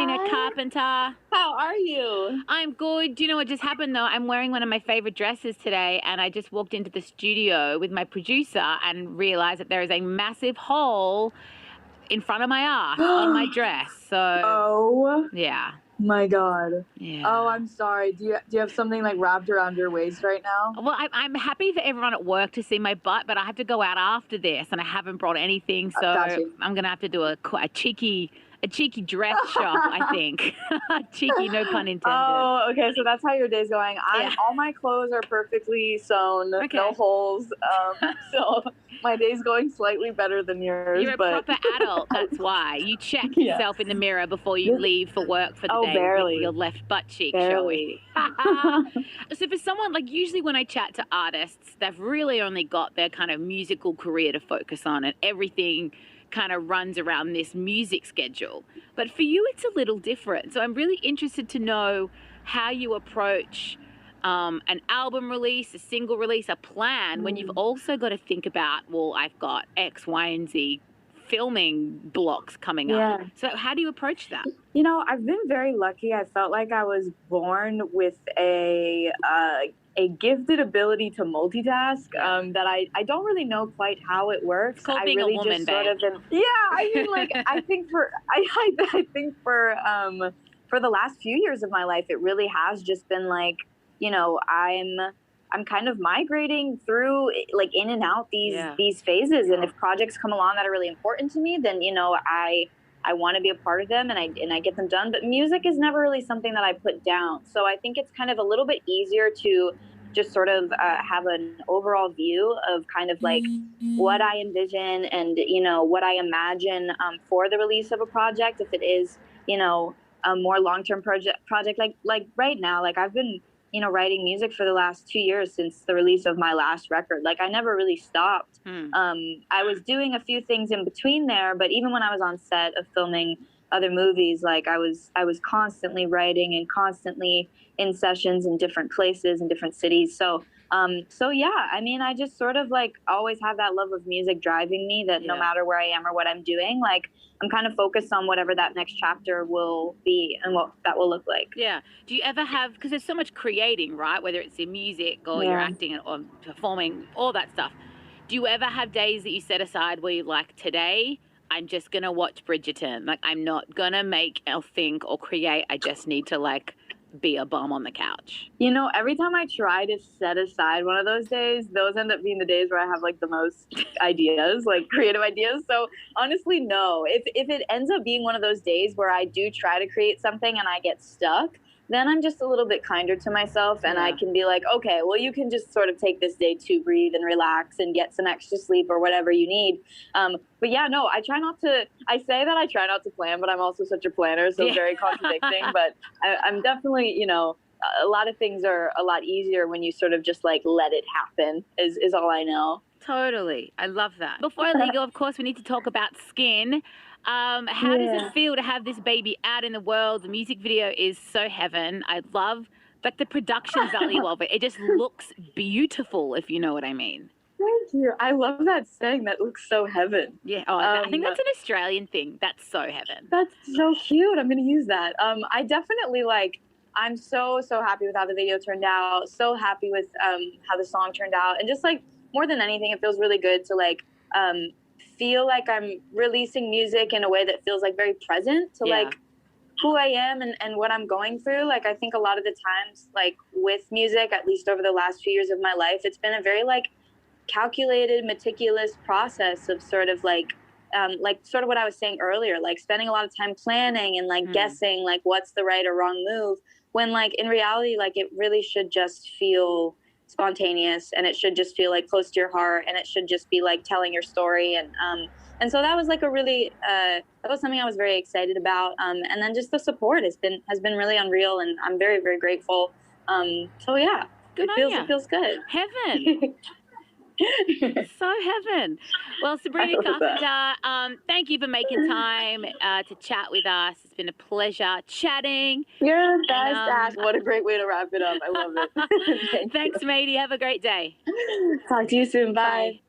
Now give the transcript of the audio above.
Sabrina Carpenter. How are you? I'm good. Do you know what just happened though? I'm wearing one of my favorite dresses today, and I just walked into the studio with my producer and realized that there is a massive hole in front of my ass on my dress. So Oh yeah. my God. Yeah. Oh, I'm sorry. Do you have something like wrapped around your waist right now? Well, I'm happy for everyone at work to see my butt, but I have to go out after this, and I haven't brought anything, so Gotcha. I'm gonna have to do a cheeky dress shop, I think. Cheeky, no pun intended. Oh, okay. So that's how your day's going. Yeah. All my clothes are perfectly sewn, Okay. no holes. So my day's going slightly better than yours. You're a proper adult, that's why. You check Yeah. yourself in the mirror before you leave for work for the day barely. with your left butt cheek Barely. showing. So for someone, like usually when I chat to artists, they've really only got their kind of musical career to focus on, and everything kind of runs around this music schedule. But for you, it's a little different. So I'm really interested to know how you approach an album release, a single release, a plan, when you've also got to think about, well, I've got X, Y, and Z filming blocks coming up. So how do you approach that? You know, I've been very lucky. I felt like I was born with a gifted ability to multitask that I don't really know quite how it works. It's called I being really a woman, just sort of I mean, like I think for the last few years of my life, it really has just been like, you know, I'm kind of migrating through, like, in and out these phases, and if projects come along that are really important to me, then, you know, I want to be a part of them, and I get them done. But music is never really something that I put down. So I think it's kind of a little bit easier to just sort of have an overall view of kind of like what I envision and, you know, what I imagine for the release of a project. If it is, you know, a more long-term project like right now, like I've been, you know, writing music for the last 2 years since the release of my last record. Like I never really stopped. I was doing a few things in between there, but even when I was on set of filming other movies, like I was constantly writing and constantly in sessions in different places in different cities. So yeah, I mean, I just sort of like always have that love of music driving me, that no matter where I am or what I'm doing, like I'm kind of focused on whatever that next chapter will be and what that will look like. Yeah. Do you ever have, because there's so much creating, right? Whether it's in music or you're acting or performing, all that stuff. Do you ever have days that you set aside where you're like, today I'm just going to watch Bridgerton. Like I'm not going to make or think or create. I just need to like be a bum on the couch. You know, every time I try to set aside one of those days, those end up being the days where I have like the most ideas, like creative ideas. So honestly, no. If it ends up being one of those days where I do try to create something and I get stuck, then I'm just a little bit kinder to myself, and I can be like, okay, well, you can just sort of take this day to breathe and relax and get some extra sleep or whatever you need. But yeah, no, I say that I try not to plan, but I'm also such a planner, so very contradicting. But I'm definitely, you know, a lot of things are a lot easier when you sort of just like let it happen is all I know. Totally. I love that. Before I let you go, of course, we need to talk about Skin. How does it feel to have this baby out in the world? The music video is so heaven. I love like the production value of it. It just looks beautiful, if you know what I mean. Thank you. I love that saying. That looks so heaven. Yeah. Oh, I think that's an Australian thing. That's so heaven. That's so cute. I'm going to use that. I definitely I'm so happy with how the video turned out. So happy with how the song turned out. And just like more than anything, it feels really good to like feel like I'm releasing music in a way that feels like very present to like who I am and what I'm going through. Like I think a lot of the times, like with music, at least over the last few years of my life, it's been a very like calculated, meticulous process of sort of like sort of what I was saying earlier, like spending a lot of time planning and like guessing like what's the right or wrong move, when like in reality, like it really should just feel spontaneous, and it should just feel like close to your heart, and it should just be like telling your story. And so that was like a really that was something I was very excited about, and then just the support has been really unreal, and I'm very, very grateful. So yeah, it feels good. Heaven. So heaven. Well, Sabrina Carpenter, thank you for making time to chat with us. It's been a pleasure chatting. You're the best, Ash. What a great way to wrap it up. I love it. Thanks, matey. Have a great day. Talk to you soon. Bye.